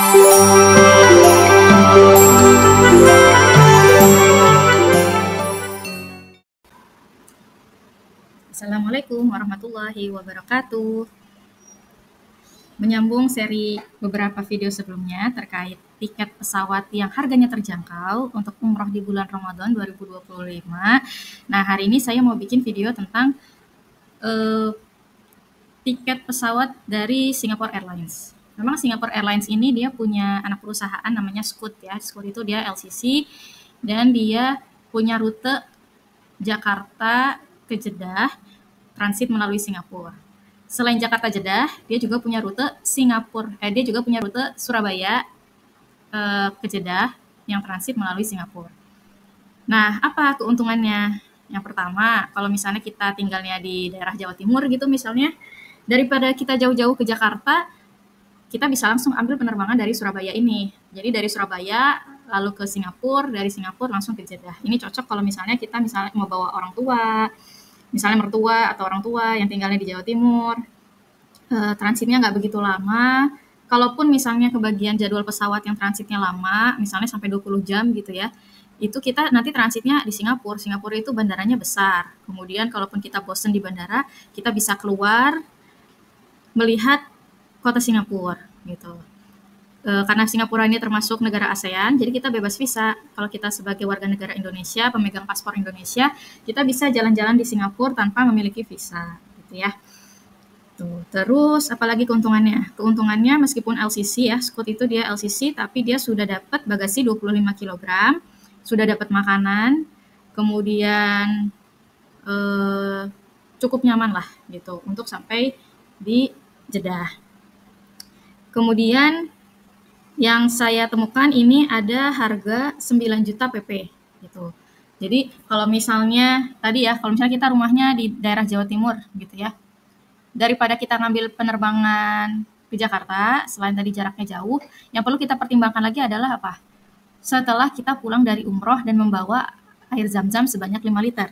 Assalamualaikum warahmatullahi wabarakatuh. Menyambung seri beberapa video sebelumnya terkait tiket pesawat yang harganya terjangkau untuk umroh di bulan Ramadan 2025. Nah, hari ini saya mau bikin video tentang tiket pesawat dari Singapore Airlines. Memang Singapore Airlines ini dia punya anak perusahaan namanya Scoot ya. Scoot itu dia LCC dan dia punya rute Jakarta ke Jeddah transit melalui Singapura. Selain Jakarta Jeddah, dia juga punya rute dia juga punya rute Surabaya ke Jeddah yang transit melalui Singapura. Nah, apa keuntungannya? Yang pertama, kalau misalnya kita tinggalnya di daerah Jawa Timur gitu misalnya, daripada kita jauh-jauh ke Jakarta, kita bisa langsung ambil penerbangan dari Surabaya ini. Jadi dari Surabaya lalu ke Singapura, dari Singapura langsung ke Jeddah. Ini cocok kalau misalnya kita mau bawa orang tua, misalnya mertua atau orang tua yang tinggalnya di Jawa Timur, transitnya nggak begitu lama. Kalaupun misalnya kebagian jadwal pesawat yang transitnya lama, misalnya sampai 20 jam gitu ya, itu kita nanti transitnya di Singapura. Singapura itu bandaranya besar. Kemudian kalaupun kita bosen di bandara, kita bisa keluar melihat kota Singapura gitu. Karena Singapura ini termasuk negara ASEAN, jadi kita bebas visa. Kalau kita sebagai warga negara Indonesia, pemegang paspor Indonesia, kita bisa jalan-jalan di Singapura tanpa memiliki visa, gitu ya. Tuh. Terus, apalagi keuntungannya? Keuntungannya meskipun LCC ya, Scoot itu dia LCC, tapi dia sudah dapat bagasi 25 kg, sudah dapat makanan, kemudian cukup nyaman lah gitu untuk sampai di Jeddah. Kemudian yang saya temukan ini ada harga 9 juta PP gitu. Jadi kalau misalnya tadi ya, kalau misalnya kita rumahnya di daerah Jawa Timur gitu ya, daripada kita ngambil penerbangan ke Jakarta, selain tadi jaraknya jauh, yang perlu kita pertimbangkan lagi adalah apa? Setelah kita pulang dari umroh dan membawa air zam-zam sebanyak 5 liter.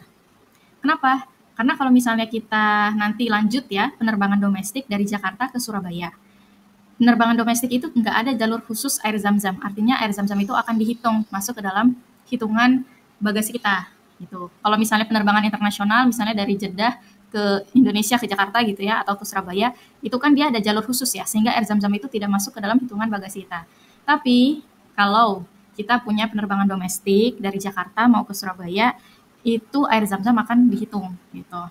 Kenapa? Karena kalau misalnya kita nanti lanjut ya penerbangan domestik dari Jakarta ke Surabaya, penerbangan domestik itu nggak ada jalur khusus air zam-zam. Artinya air zam-zam itu akan dihitung masuk ke dalam hitungan bagasi kita. Gitu. Kalau misalnya penerbangan internasional, misalnya dari Jeddah ke Indonesia, ke Jakarta gitu ya, atau ke Surabaya, itu kan dia ada jalur khusus ya, sehingga air zam-zam itu tidak masuk ke dalam hitungan bagasi kita. Tapi kalau kita punya penerbangan domestik dari Jakarta mau ke Surabaya, itu air zam-zam akan dihitung gitu.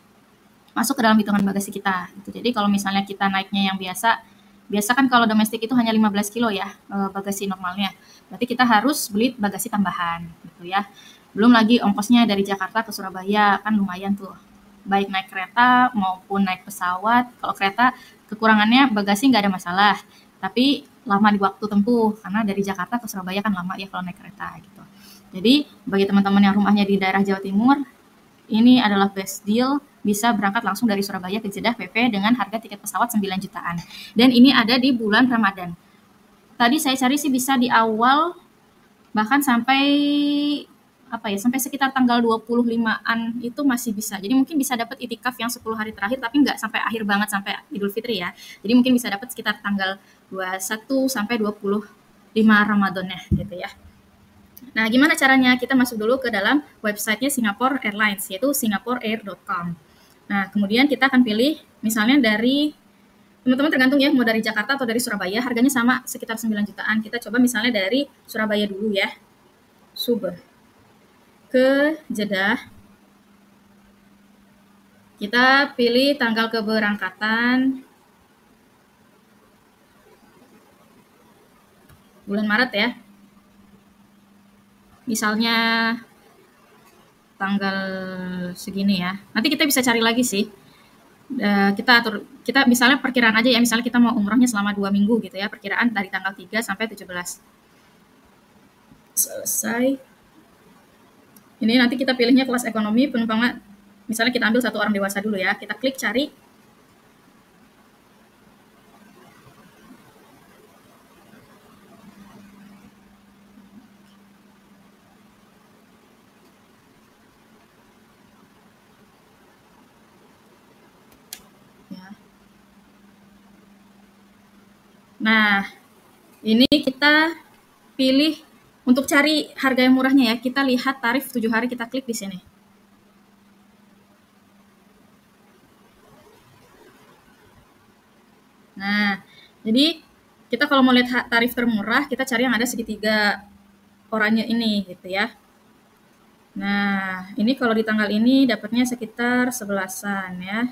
Masuk ke dalam hitungan bagasi kita. Gitu. Jadi kalau misalnya kita naiknya yang biasa kan kalau domestik itu hanya 15 kilo ya bagasi normalnya. Berarti kita harus beli bagasi tambahan gitu ya. Belum lagi ongkosnya dari Jakarta ke Surabaya kan lumayan tuh. Baik naik kereta maupun naik pesawat. Kalau kereta kekurangannya bagasi nggak ada masalah. Tapi lama di waktu tempuh karena dari Jakarta ke Surabaya kan lama ya kalau naik kereta gitu. Jadi bagi teman-teman yang rumahnya di daerah Jawa Timur, ini adalah best deal, bisa berangkat langsung dari Surabaya ke Jeddah PP dengan harga tiket pesawat 9 jutaan. Dan ini ada di bulan Ramadan. Tadi saya cari sih bisa di awal, bahkan sampai sampai sekitar tanggal 25-an itu masih bisa. Jadi mungkin bisa dapat itikaf yang 10 hari terakhir, tapi nggak sampai akhir banget, sampai Idul Fitri ya. Jadi mungkin bisa dapat sekitar tanggal 21 sampai 25 Ramadannya gitu ya. Nah, gimana caranya? Kita masuk dulu ke dalam websitenya Singapore Airlines, yaitu singaporeair.com. Nah, kemudian kita akan pilih, misalnya dari, teman-teman tergantung ya, mau dari Jakarta atau dari Surabaya, harganya sama, sekitar 9 jutaan. Kita coba misalnya dari Surabaya dulu ya. Suber. Ke Jeddah. Kita pilih tanggal keberangkatan. Bulan Maret ya. Misalnya tanggal segini ya. Nanti kita bisa cari lagi sih. Kita misalnya perkiraan aja ya, misalnya kita mau umrohnya selama 2 minggu gitu ya, perkiraan dari tanggal 3 sampai 17. Selesai. Ini nanti kita pilihnya kelas ekonomi, penumpangnya misalnya kita ambil 1 orang dewasa dulu ya. Kita klik cari. Nah, Ini kita pilih untuk cari harga yang murahnya ya. Kita lihat tarif 7 hari, kita klik di sini. Nah, jadi kita kalau mau lihat tarif termurah, kita cari yang ada segitiga oranye ini gitu ya. Nah, ini kalau di tanggal ini dapatnya sekitar 11-an ya.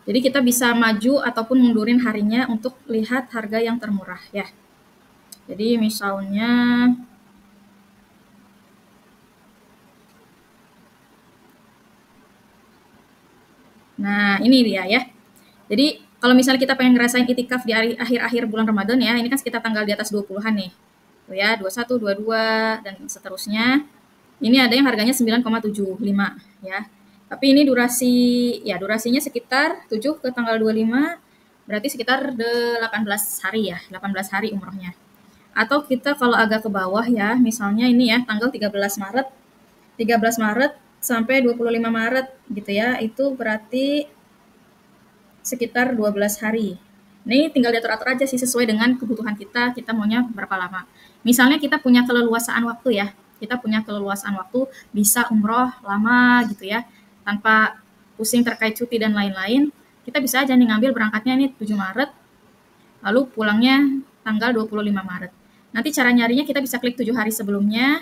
Jadi kita bisa maju ataupun mundurin harinya untuk lihat harga yang termurah ya. Jadi misalnya nah ini dia ya. Jadi kalau misalnya kita pengen ngerasain itikaf di akhir-akhir bulan Ramadan ya, ini kan sekitar tanggal di atas 20-an nih. Tuh ya, 21, 22 dan seterusnya. Ini ada yang harganya 9,75 ya. Tapi ini durasinya sekitar 7 ke tanggal 25, berarti sekitar 18 hari ya, 18 hari umrohnya. Atau kita kalau agak ke bawah ya, misalnya ini ya, tanggal 13 Maret, 13 Maret sampai 25 Maret gitu ya, itu berarti sekitar 12 hari. Ini tinggal diatur-atur aja sih sesuai dengan kebutuhan kita maunya berapa lama. Misalnya kita punya keleluasaan waktu ya, kita punya keleluasaan waktu bisa umroh lama gitu ya, tanpa pusing terkait cuti dan lain-lain, kita bisa aja nih ngambil berangkatnya ini 7 Maret, lalu pulangnya tanggal 25 Maret. Nanti cara nyarinya kita bisa klik 7 hari sebelumnya,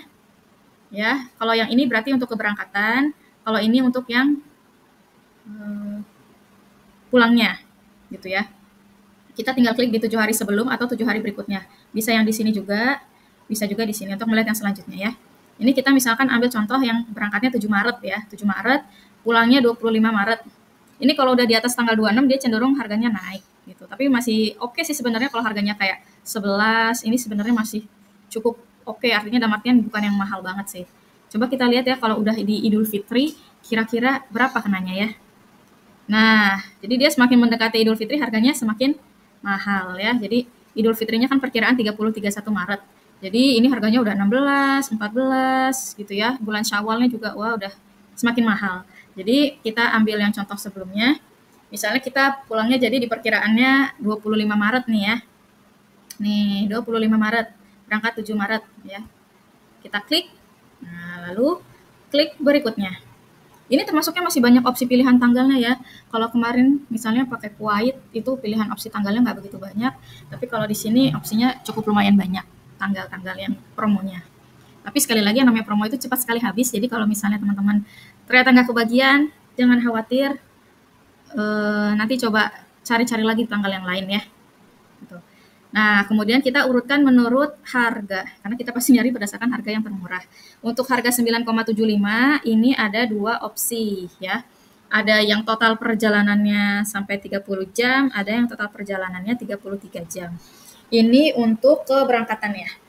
ya. Kalau yang ini berarti untuk keberangkatan, kalau ini untuk yang pulangnya, gitu ya. Kita tinggal klik di 7 hari sebelum atau 7 hari berikutnya. Bisa yang di sini juga, bisa juga di sini untuk melihat yang selanjutnya ya. Ini kita misalkan ambil contoh yang berangkatnya 7 Maret ya, 7 Maret, pulangnya 25 Maret. Ini kalau udah di atas tanggal 26 dia cenderung harganya naik gitu. Tapi masih oke sih sebenarnya kalau harganya kayak 11, ini sebenarnya masih cukup oke, artinya dalam artian bukan yang mahal banget sih. Coba kita lihat ya kalau udah di Idul Fitri, kira-kira berapa kenanya ya. Nah, jadi dia semakin mendekati Idul Fitri harganya semakin mahal ya. Jadi Idul Fitrinya kan perkiraan 30-31 Maret. Jadi ini harganya udah 16, 14 gitu ya. Bulan Syawalnya juga wah udah semakin mahal. Jadi kita ambil yang contoh sebelumnya. Misalnya kita pulangnya jadi di perkiraannya 25 Maret nih ya. Nih, 25 Maret. Berangkat 7 Maret ya. Kita klik. Nah, lalu klik berikutnya. Ini termasuknya masih banyak opsi pilihan tanggalnya ya. Kalau kemarin misalnya pakai Kuwait itu pilihan opsi tanggalnya nggak begitu banyak, tapi kalau di sini opsinya cukup lumayan banyak tanggal-tanggal yang promonya. Tapi sekali lagi yang namanya promo itu cepat sekali habis, jadi kalau misalnya teman-teman ternyata nggak kebagian, jangan khawatir, nanti coba cari-cari lagi tanggal yang lain ya. Gitu. Nah, kemudian kita urutkan menurut harga, karena kita pasti nyari berdasarkan harga yang termurah. Untuk harga 9,75 ini ada dua opsi ya. Ada yang total perjalanannya sampai 30 jam, ada yang total perjalanannya 33 jam. Ini untuk keberangkatannya.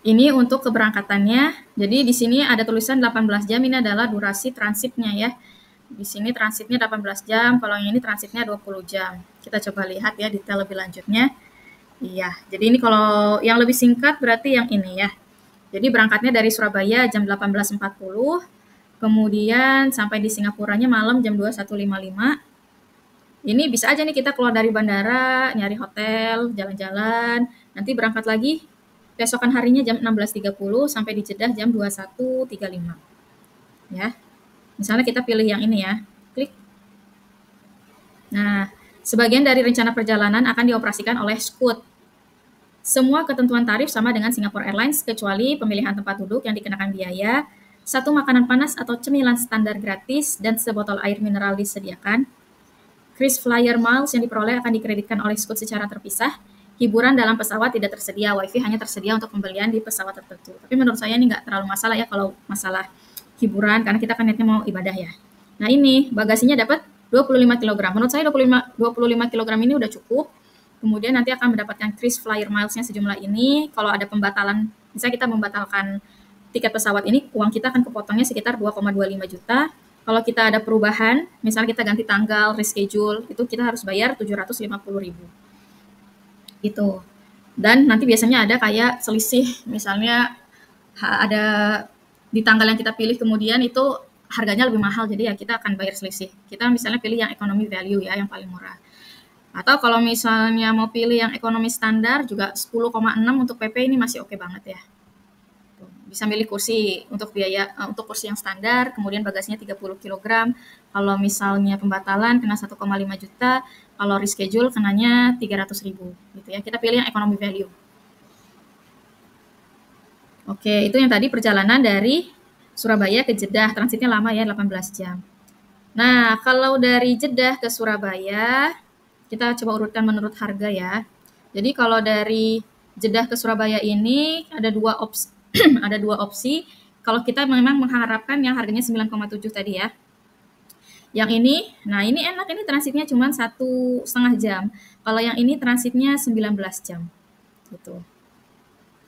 Ini untuk keberangkatannya. Jadi di sini ada tulisan 18 jam, ini adalah durasi transitnya ya. Di sini transitnya 18 jam, kalau yang ini transitnya 20 jam. Kita coba lihat ya detail lebih lanjutnya. Iya, jadi ini kalau yang lebih singkat berarti yang ini ya. Jadi berangkatnya dari Surabaya jam 18.40, kemudian sampai di Singapuranya malam jam 21.55. Ini bisa aja nih kita keluar dari bandara, nyari hotel, jalan-jalan, nanti berangkat lagi besokan harinya jam 16.30 sampai di Jeddah jam 21.35. Ya. Misalnya kita pilih yang ini ya, klik. Nah, sebagian dari rencana perjalanan akan dioperasikan oleh Scoot. Semua ketentuan tarif sama dengan Singapore Airlines kecuali pemilihan tempat duduk yang dikenakan biaya, satu makanan panas atau cemilan standar gratis, dan sebotol air mineral disediakan. KrisFlyer Miles yang diperoleh akan dikreditkan oleh Scoot secara terpisah. Hiburan dalam pesawat tidak tersedia, wifi hanya tersedia untuk pembelian di pesawat tertentu. Tapi menurut saya ini nggak terlalu masalah ya kalau masalah hiburan, karena kita kan niatnya mau ibadah ya. Nah ini bagasinya dapat 25 kg. Menurut saya 25 kg ini udah cukup. Kemudian nanti akan mendapatkan KrisFlyer Miles-nya sejumlah ini. Kalau ada pembatalan, misalnya kita membatalkan tiket pesawat ini, uang kita akan kepotongnya sekitar 2,25 juta. Kalau kita ada perubahan, misalnya kita ganti tanggal, reschedule, itu kita harus bayar 750.000. Gitu. Dan nanti biasanya ada kayak selisih, misalnya ada di tanggal yang kita pilih kemudian itu harganya lebih mahal, jadi ya kita akan bayar selisih. Kita misalnya pilih yang economy value ya, yang paling murah. Atau kalau misalnya mau pilih yang ekonomi standar juga 10,6 untuk PP ini masih oke banget ya. Bisa milih kursi untuk biaya untuk kursi yang standar, kemudian bagasinya 30 kg. Kalau misalnya pembatalan kena 1,5 juta, kalau reschedule kenanya 300.000 gitu ya. Kita pilih yang economy value. Oke, itu yang tadi perjalanan dari Surabaya ke Jeddah, transitnya lama ya, 18 jam. Nah, kalau dari Jeddah ke Surabaya, kita coba urutkan menurut harga ya. Jadi kalau dari Jeddah ke Surabaya ini ada dua opsi, ada dua opsi. Kalau kita memang mengharapkan yang harganya 9,7 tadi ya. Yang ini, nah ini enak, ini transitnya cuma 1,5 jam. Kalau yang ini transitnya 19 jam. Gitu.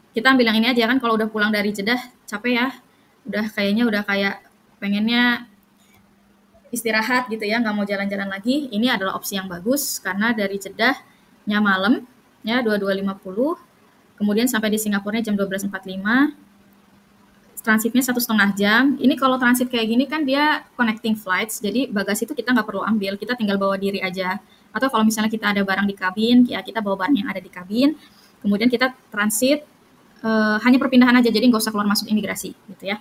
Kita ambil yang ini aja kan, kalau udah pulang dari Jeddah capek ya. Udah kayak pengennya istirahat gitu ya, nggak mau jalan-jalan lagi. Ini adalah opsi yang bagus karena dari Jeddahnya malam ya 22.50, kemudian sampai di Singapurnya jam 12.45, transitnya 1,5 jam. Ini kalau transit kayak gini kan dia connecting flights, jadi bagasi itu kita nggak perlu ambil, kita tinggal bawa diri aja. Atau kalau misalnya kita ada barang di kabin, ya kita bawa barang yang ada di kabin, kemudian kita transit hanya perpindahan aja, jadi nggak usah keluar masuk imigrasi gitu ya.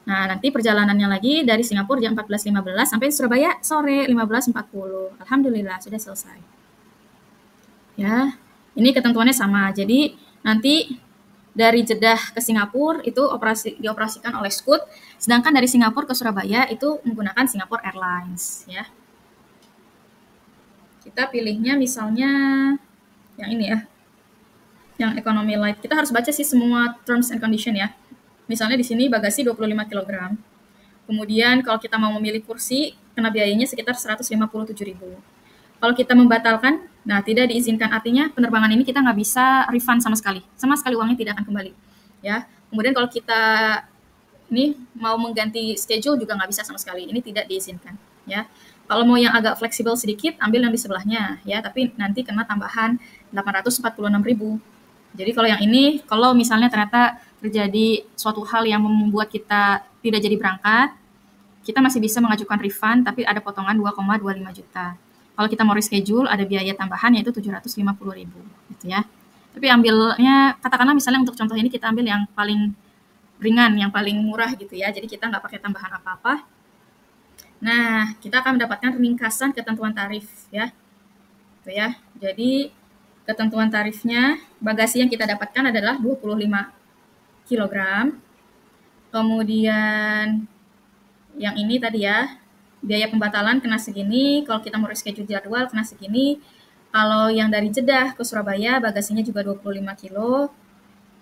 Nah, nanti perjalanannya lagi dari Singapura jam 14.15 sampai Surabaya sore 15.40. Alhamdulillah sudah selesai. Ya, ini ketentuannya sama. Jadi nanti dari Jeddah ke Singapura itu dioperasikan oleh Scoot, sedangkan dari Singapura ke Surabaya itu menggunakan Singapore Airlines. Ya, kita pilihnya misalnya yang ini ya, yang economy light. Kita harus baca sih semua terms and condition ya. Misalnya di sini bagasi 25 kg. Kemudian kalau kita mau memilih kursi, kena biayanya sekitar 157.000. Kalau kita membatalkan, nah tidak diizinkan, artinya penerbangan ini kita nggak bisa refund sama sekali uangnya tidak akan kembali. Ya. Kemudian kalau kita ini mau mengganti schedule juga nggak bisa sama sekali, ini tidak diizinkan. Ya. Kalau mau yang agak fleksibel sedikit, ambil yang di sebelahnya, ya. Tapi nanti kena tambahan 846.000. Jadi kalau yang ini, kalau misalnya ternyata terjadi suatu hal yang membuat kita tidak jadi berangkat, kita masih bisa mengajukan refund, tapi ada potongan 2,25 juta. Kalau kita mau reschedule, ada biaya tambahan yaitu 750.000, gitu ya. Tapi ambilnya, katakanlah misalnya untuk contoh ini kita ambil yang paling ringan, yang paling murah gitu ya. Jadi kita nggak pakai tambahan apa-apa. Nah, kita akan mendapatkan ringkasan ketentuan tarif ya. Gitu ya. Jadi ketentuan tarifnya, bagasi yang kita dapatkan adalah 25 kg. Kemudian yang ini tadi ya, biaya pembatalan kena segini, kalau kita mau reschedule jadwal kena segini. Kalau yang dari Jeddah ke Surabaya bagasinya juga 25 kilo.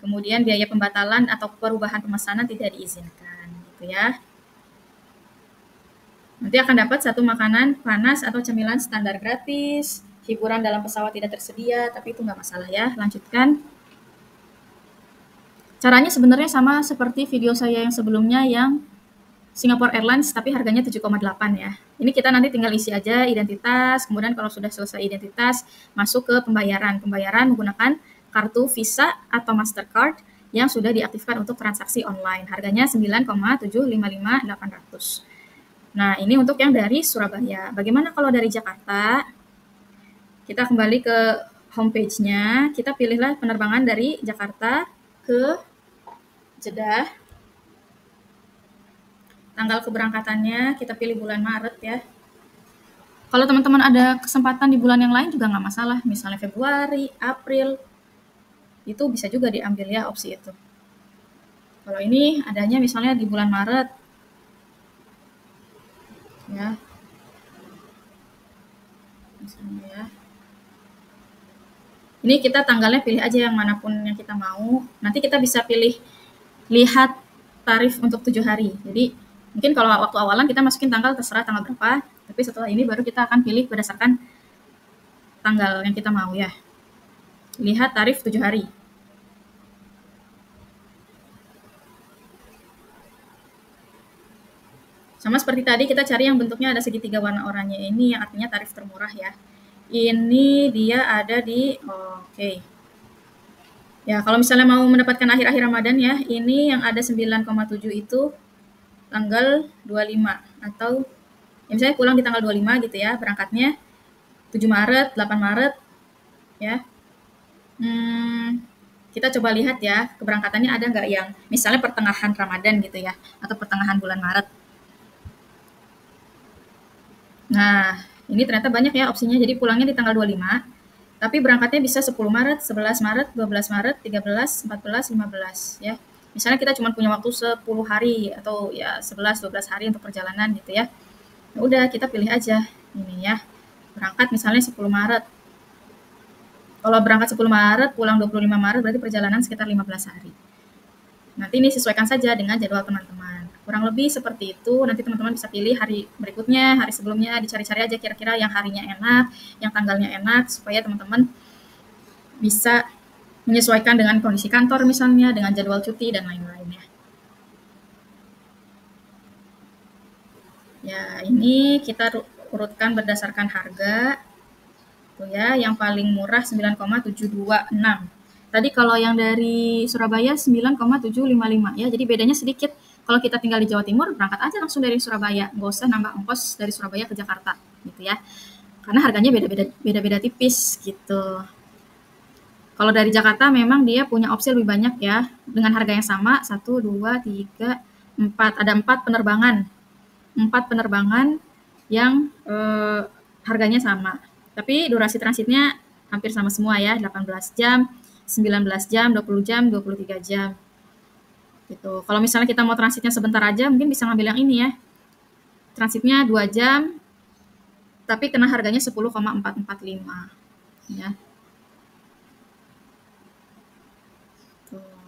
Kemudian biaya pembatalan atau perubahan pemesanan tidak diizinkan gitu ya. Nanti akan dapat satu makanan panas atau cemilan standar gratis. Hiburan dalam pesawat tidak tersedia, tapi itu nggak masalah ya. Lanjutkan. Caranya sebenarnya sama seperti video saya yang sebelumnya yang Singapore Airlines, tapi harganya 7,8 ya. Ini kita nanti tinggal isi aja identitas, kemudian kalau sudah selesai identitas, masuk ke pembayaran. Pembayaran menggunakan kartu Visa atau Mastercard yang sudah diaktifkan untuk transaksi online. Harganya 9,755800. Nah, ini untuk yang dari Surabaya. Bagaimana kalau dari Jakarta? Kita kembali ke homepage-nya, kita pilihlah penerbangan dari Jakarta ke Jeddah. Tanggal keberangkatannya kita pilih bulan Maret ya. Kalau teman-teman ada kesempatan di bulan yang lain juga nggak masalah, misalnya Februari, April, itu bisa juga diambil ya opsi itu. Kalau ini adanya misalnya di bulan Maret, ya, misalnya ya. Ini kita tanggalnya pilih aja yang manapun yang kita mau. Nanti kita bisa pilih lihat tarif untuk 7 hari. Jadi mungkin kalau waktu awalan kita masukin tanggal terserah tanggal berapa, tapi setelah ini baru kita akan pilih berdasarkan tanggal yang kita mau ya. Lihat tarif 7 hari. Sama seperti tadi kita cari yang bentuknya ada segitiga warna oranye ini yang artinya tarif termurah ya. Ini dia ada di oke. Ya, kalau misalnya mau mendapatkan akhir-akhir Ramadan ya, ini yang ada 9,7 itu tanggal 25 atau ya misalnya pulang di tanggal 25 gitu ya, berangkatnya 7 Maret, 8 Maret ya. Kita coba lihat ya, keberangkatannya ada nggak yang misalnya pertengahan Ramadan gitu ya, atau pertengahan bulan Maret. Nah, ini ternyata banyak ya opsinya. Jadi pulangnya di tanggal 25, tapi berangkatnya bisa 10 Maret, 11 Maret, 12 Maret, 13, 14, 15 ya. Misalnya kita cuma punya waktu 10 hari atau ya 11, 12 hari untuk perjalanan gitu ya. Ya udah, kita pilih aja ini ya. Berangkat misalnya 10 Maret. Kalau berangkat 10 Maret, pulang 25 Maret berarti perjalanan sekitar 15 hari. Nanti ini sesuaikan saja dengan jadwal teman-teman. Kurang lebih seperti itu, nanti teman-teman bisa pilih hari berikutnya, hari sebelumnya, dicari-cari aja kira-kira yang harinya enak, yang tanggalnya enak, supaya teman-teman bisa menyesuaikan dengan kondisi kantor misalnya, dengan jadwal cuti, dan lain-lainnya. Ya, ini kita urutkan berdasarkan harga. Tuh ya, yang paling murah 9,726. Tadi kalau yang dari Surabaya 9,755 ya, jadi bedanya sedikit. Kalau kita tinggal di Jawa Timur, berangkat aja langsung dari Surabaya, nggak usah nambah ongkos dari Surabaya ke Jakarta, gitu ya. Karena harganya beda-beda tipis gitu. Kalau dari Jakarta memang dia punya opsi lebih banyak ya, dengan harga yang sama, 1, 2, 3, 4, ada 4 penerbangan. 4 penerbangan yang harganya sama. Tapi durasi transitnya hampir sama semua ya, 18 jam, 19 jam, 20 jam, 23 jam. Gitu. Kalau misalnya kita mau transitnya sebentar aja, mungkin bisa ngambil yang ini ya. Transitnya 2 jam, tapi kena harganya 10,445. Ya.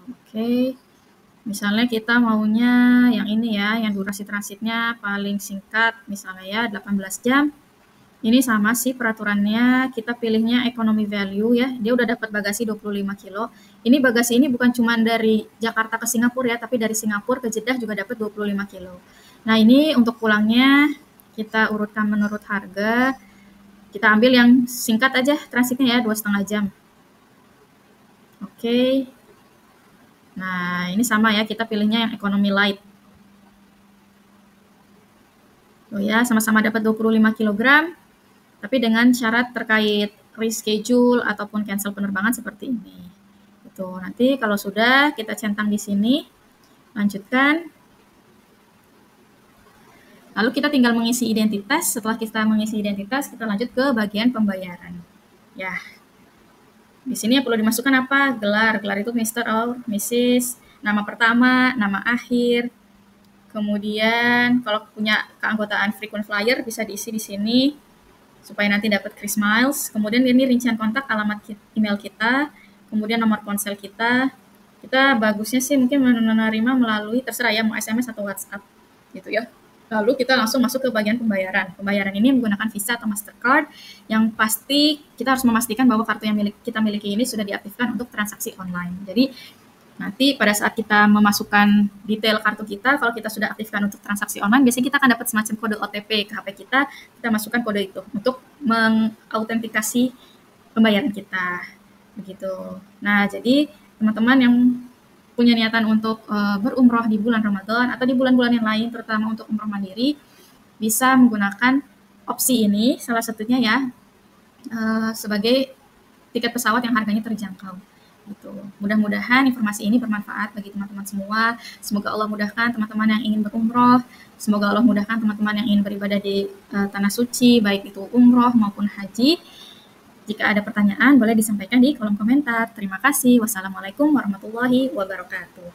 Oke. Misalnya kita maunya yang ini ya, yang durasi transitnya paling singkat, misalnya ya 18 jam. Ini sama sih peraturannya, kita pilihnya economy value ya. Dia udah dapat bagasi 25 kilo. Ini bagasi ini bukan cuma dari Jakarta ke Singapura ya, tapi dari Singapura ke Jeddah juga dapat 25 kilo. Nah, ini untuk pulangnya kita urutkan menurut harga. Kita ambil yang singkat aja transitnya ya, 2,5 jam. Oke. Nah, ini sama ya, kita pilihnya yang economy light. Oh ya, sama-sama dapat 25 kg, tapi dengan syarat terkait reschedule ataupun cancel penerbangan seperti ini. Itu nanti kalau sudah kita centang di sini, lanjutkan. Lalu kita tinggal mengisi identitas. Setelah kita mengisi identitas, kita lanjut ke bagian pembayaran. Ya, di sini yang perlu dimasukkan apa? Gelar. Gelar itu Mr. or Mrs. Nama pertama, nama akhir. Kemudian kalau punya keanggotaan frequent flyer bisa diisi di sini supaya nanti dapat Kris Miles. Kemudian ini rincian kontak, alamat email kita, kemudian nomor ponsel kita. Kita bagusnya sih mungkin menerima melalui terserah ya mau SMS atau WhatsApp gitu ya. Lalu kita langsung masuk ke bagian pembayaran. Pembayaran ini menggunakan Visa atau Mastercard. Yang pasti kita harus memastikan bahwa kartu yang kita miliki ini sudah diaktifkan untuk transaksi online. Jadi nanti pada saat kita memasukkan detail kartu kita, kalau kita sudah aktifkan untuk transaksi online, biasanya kita akan dapat semacam kode OTP ke HP kita masukkan kode itu untuk mengautentikasi pembayaran kita. Begitu. Nah, jadi teman-teman yang punya niatan untuk berumroh di bulan Ramadan atau di bulan-bulan yang lain, terutama untuk umroh mandiri, bisa menggunakan opsi ini, salah satunya ya, sebagai tiket pesawat yang harganya terjangkau. Gitu. Mudah-mudahan informasi ini bermanfaat bagi teman-teman semua. Semoga Allah mudahkan teman-teman yang ingin berumroh. Semoga Allah mudahkan teman-teman yang ingin beribadah di tanah suci, baik itu umroh maupun haji. Jika ada pertanyaan, boleh disampaikan di kolom komentar. Terima kasih. Wassalamualaikum warahmatullahi wabarakatuh.